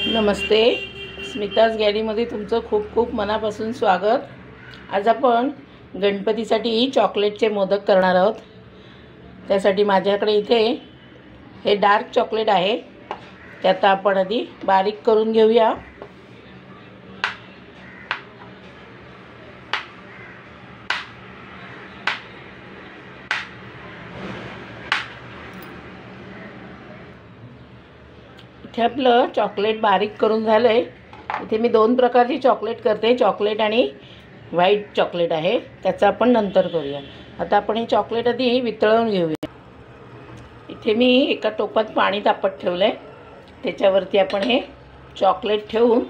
नमस्ते, स्मिताज गॅलरीमध्ये तुमचं खूप खूप मनापासून स्वागत। आज आपण गणपतीसाठी चॉकलेटचे मोदक करणार आहोत। त्यासाठी माझ्याकडे इथे हे डार्क चॉकलेट आहे। त्यात आपण आधी बारीक करून घेऊया। इथे आपलं चॉकलेट बारीक करून झालंय। इथे मी दोन प्रकारची चॉकलेट करते, चॉकलेट आणि व्हाईट चॉकलेट आहे। त्याचा आपण नंतर करूया। आता आपण हे चॉकलेट आधी वितळवून घेऊया। इथे मी एका टोपात पाणी तापत ठेवलंय। त्याच्यावरती आपण हे चॉकलेट ठेवून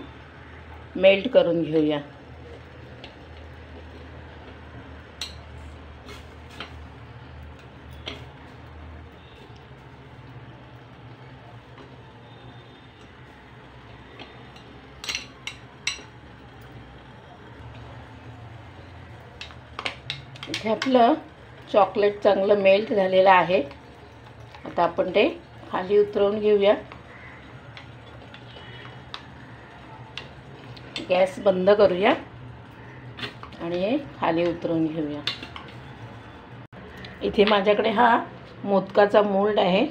मेल्ट करून घेऊया। इथे आपलं चॉकलेट चांगलं मेल्ट झालेलं आहे। आता आपण ते खाली उतरवून घेऊया। गॅस बंद करूया आणि हे खाली उतरवून घेऊया। इथे माझ्याकडे हा मोदकाचा मोल्ड आहे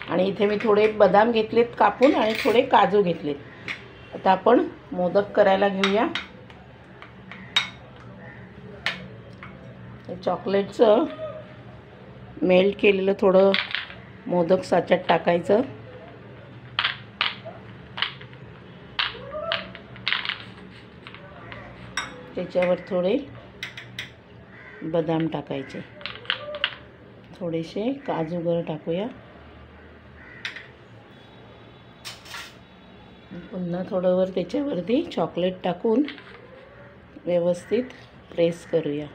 आणि इथे मी थोडे बदाम घेतलेत कापून आणि थोडे काजू घेतलेत। आता आपण मोदक करायला घेऊया। चॉकलेटचं मेल्ट केलेलं थोडं मोदक साच्यात टाकायचं। त्याच्यावर थोडे बदाम टाकायचे, थोडेसे काजू गर टाकूया। पुन्हा थोडं वर त्याच्यावरती चॉकलेट टाकून व्यवस्थित प्रेस करूया।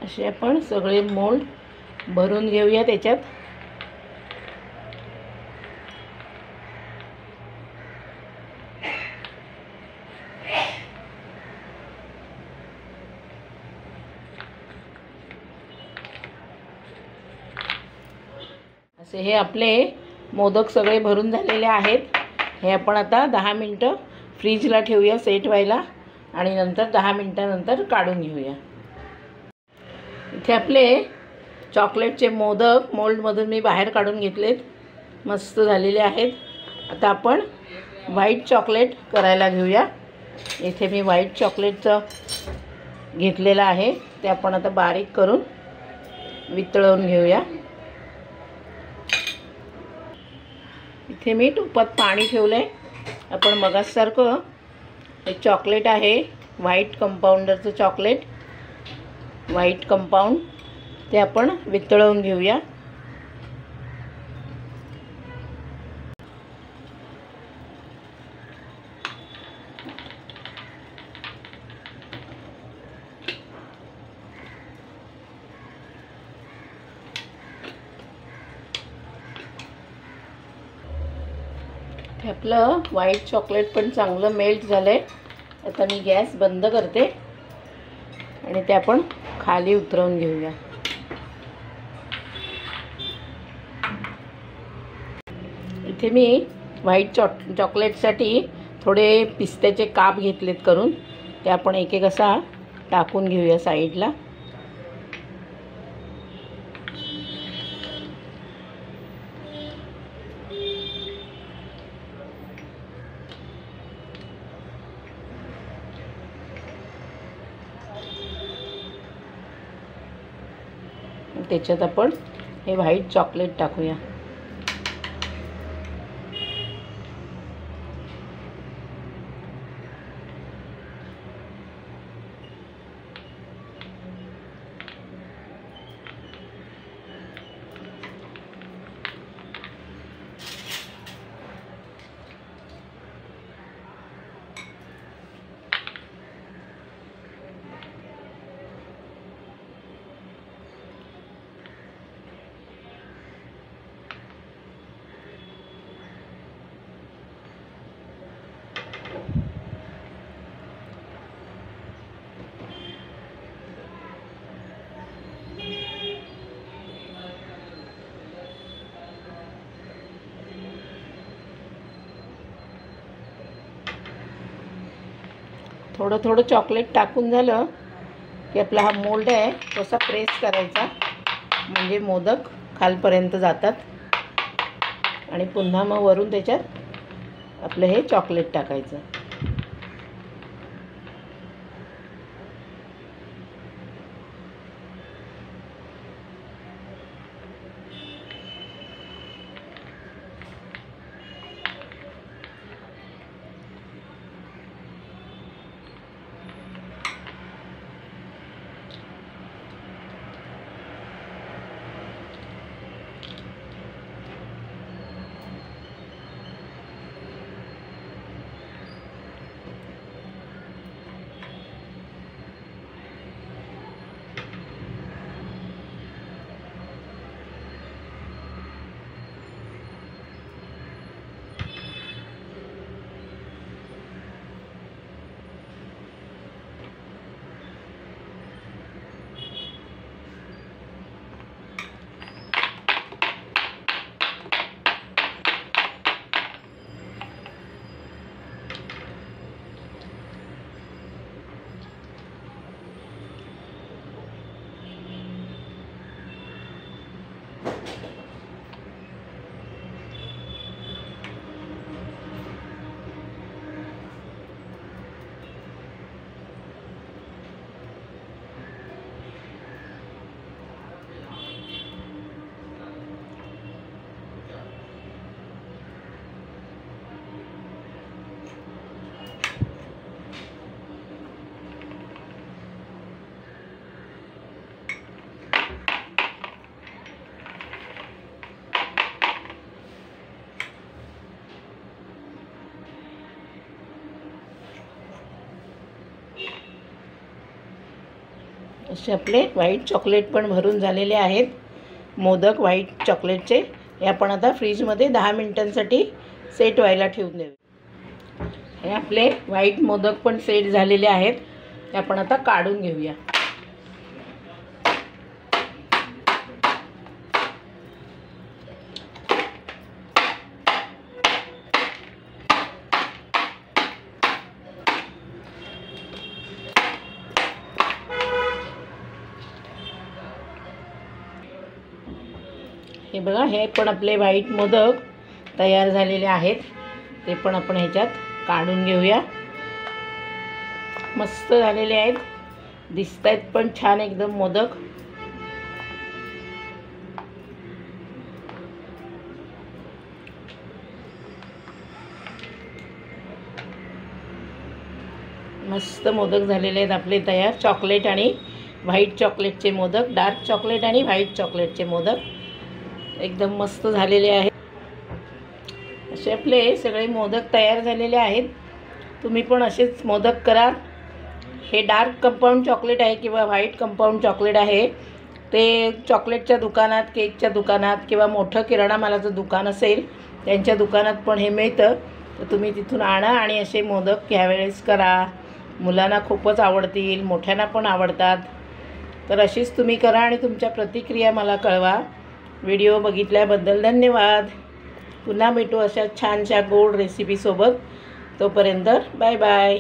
असे आपण सगळे मोल्ड भरून घेऊया त्याच्यात। असे हे आपले मोदक सगळे भरून झालेले आहेत। हे आपण आता 10 मिनिटं फ्रीजला ठेवूया सेट व्हायला आणि नंतर 10 मिनिटानंतर काढून घेऊया। इथे आपले चॉकलेटचे मोदक मोल्डमधून मी बाहेर काढून घेतलेत, मस्त झालेले आहेत। आता आपण व्हाईट चॉकलेट करायला घेऊया। इथे मी व्हाईट चॉकलेटचं घेतलेलं आहे, ते आपण आता बारीक करून वितळवून घेऊया। इथे मी टोपात पाणी ठेवलंय। आपण मगासारखं हे चॉकलेट आहे व्हाईट कंपाऊंडरचं चॉकलेट, व्हाईट कंपाऊंड, ते आपण वितळवून घेऊया। हे आपलं व्हाईट चॉकलेट पण चांगलं मेल्ट झालंय। आता मी गॅस बंद करते आणि ते आपण खाली उतरवून घेऊया। इथे मी व्हाईट चॉकलेटसाठी थोडे पिस्त्याचे काप घेतलेत करून, ते आपण एक एक असा टाकून घेऊया साईडला। त्याच्यात आपण हे व्हाईट चॉकलेट टाकूया. थोडं थोडं चॉकलेट टाकून झालं की आपला हा मोल्ड आहे तसा प्रेस करायचा, म्हणजे मोदक खालपर्यंत जातात. आणि पुन्हा मग वरून त्याच्यात आपलं हे चॉकलेट टाकायचं. असे आपले व्हाईट चॉकलेट पण भरून झालेले आहेत. मोदक व्हाईट चॉकलेटचे हे आपण आता फ्रीजमध्ये 10 मिनिटांसाठी सेट व्हायला ठेवून देऊ. हे आपले व्हाईट मोदक पण सेट झालेले आहेत, ते आपण आता काढून घेऊया. हे बघा, हे पण आपले व्हाईट मोदक तयार झालेले आहेत, ते पण आपण ह्याच्यात काढून घेऊया. मस्त झालेले आहेत, दिसतायत पण छान एकदम मोदक. मस्त मोदक झालेले आहेत आपले तयार. चॉकलेट आणि व्हाईट चॉकलेटचे मोदक, डार्क चॉकलेट आणि व्हाईट चॉकलेटचे मोदक एकदम मस्त झालेले आहेत. असे आपले सगळे मोदक तयार झालेले आहेत. तुम्ही पण असेच मोदक करा. हे डार्क कंपाऊंड चॉकलेट आहे किंवा व्हाईट कंपाऊंड चॉकलेट आहे, ते चॉकलेटच्या दुकानात, केकच्या दुकानात किंवा मोठं किराणा मालाचं दुकान असेल त्यांच्या दुकानात पण हे मिळतं. तर तुम्ही तिथून आणा आणि असे मोदक ह्यावेळेस करा. मुलांना खूपच आवडतील, मोठ्यांना पण आवडतात. तर अशीच तुम्ही करा आणि तुमच्या प्रतिक्रिया मला कळवा. व्हिडिओ बघितल्याबद्दल धन्यवाद. पुन्हा भेटू अशा छानशा गोड रेसिपीसोबत. तोपर्यंत बाय बाय.